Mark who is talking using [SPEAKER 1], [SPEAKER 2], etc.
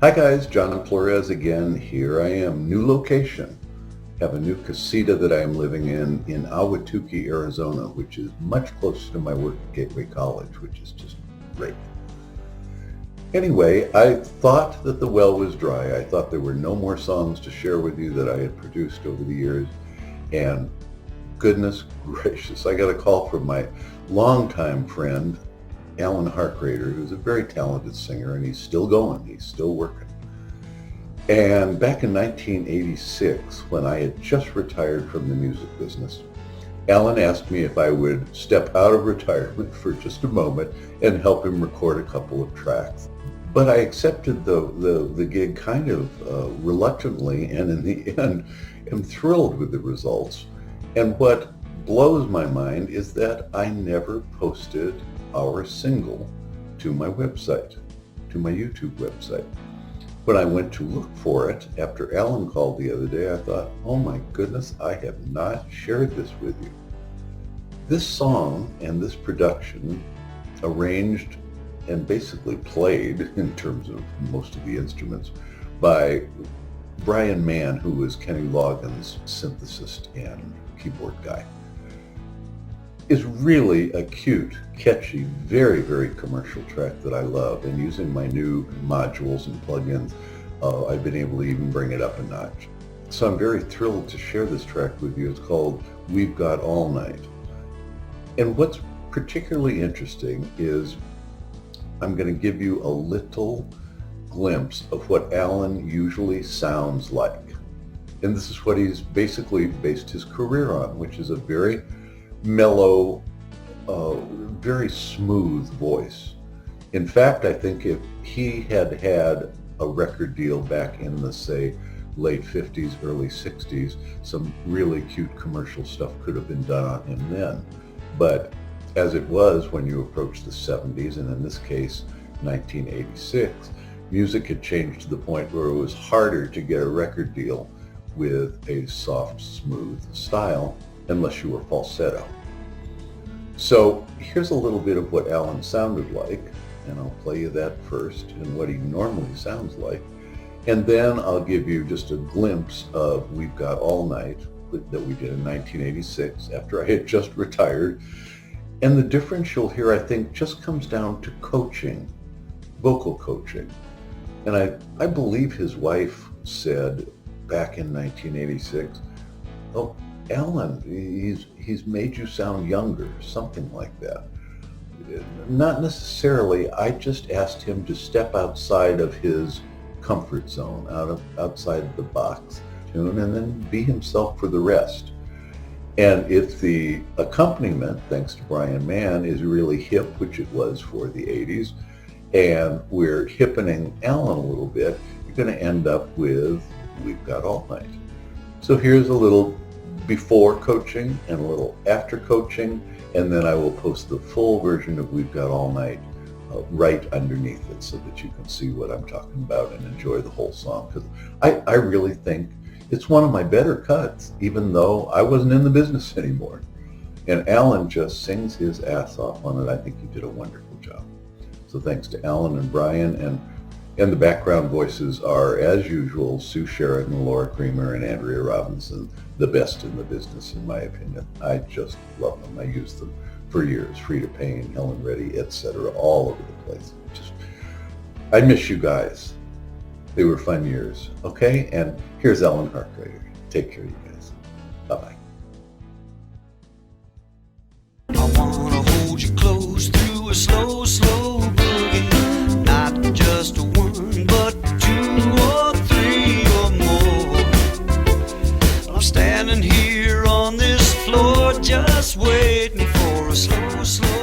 [SPEAKER 1] Hi guys, John and Florez again. Here I am, new location. Have a new casita that I am living in Ahwatukee, Arizona, which is much closer to my work at Gateway College, which is just great. Anyway, I thought that the well was dry. I thought there were no more songs to share with you that I had produced over the years. And goodness gracious, I got a call from my longtime friend, Alan Harkrader, who's a very talented singer, and he's still going, he's still working. And back in 1986, when I had just retired from the music business, Alan asked me if I would step out of retirement for just a moment and help him record a couple of tracks. But I accepted the gig kind of reluctantly, and in the end, am thrilled with the results. And what blows my mind is that I never posted our single to my website, to my YouTube website. When I went to look for it, after Alan called the other day, I thought, oh my goodness, I have not shared this with you. This song and this production, arranged and basically played, in terms of most of the instruments, by Brian Mann, who was Kenny Loggins' synthesist and keyboard guy, is really a cute, catchy, very, very commercial track that I love. And using my new modules and plugins, I've been able to even bring it up a notch. So I'm very thrilled to share this track with you. It's called We've Got All Night. And what's particularly interesting is I'm going to give you a little glimpse of what Alan usually sounds like. And this is what he's basically based his career on, which is a very mellow, very smooth voice. In fact, I think if he had had a record deal back in the, say, late 50s, early 60s, some really cute commercial stuff could have been done on him then. But as it was when you approach the 70s, and in this case, 1986, music had changed to the point where it was harder to get a record deal with a soft, smooth style unless you were falsetto. So here's a little bit of what Alan sounded like, and I'll play you that first and what he normally sounds like. And then I'll give you just a glimpse of We've Got All Night that we did in 1986 after I had just retired. And the difference you'll hear, I think, just comes down to coaching, vocal coaching. And I believe his wife said back in 1986, oh, Alan, he's made you sound younger, something like that. Not necessarily. I just asked him to step outside of his comfort zone, outside the box, tune, and then be himself for the rest. And if the accompaniment, thanks to Brian Mann, is really hip, which it was for the 80s, and we're hippening Alan a little bit, you're going to end up with We've Got All Night. So here's a little before coaching and a little after coaching, and then I will post the full version of We've Got All Night right underneath it so that you can see what I'm talking about and enjoy the whole song. Because I really think it's one of my better cuts, even though I wasn't in the business anymore. And Alan just sings his ass off on it. I think he did a wonderful job. So thanks to Alan and Brian, and the background voices are, as usual, Sue Sheridan, Laura Creamer, and Andrea Robinson, the best in the business, in my opinion. I just love them. I used them for years. Frida Payne, Helen Reddy, etc., all over the place. I miss you guys. They were fun years. Okay, and here's Alan Harkrader. Take care, you guys. Bye-bye.
[SPEAKER 2] I wanna hold you close through a slow, slow boogie. Not just one, but two or three or more. I'm standing here on this floor just waiting for a slow, slow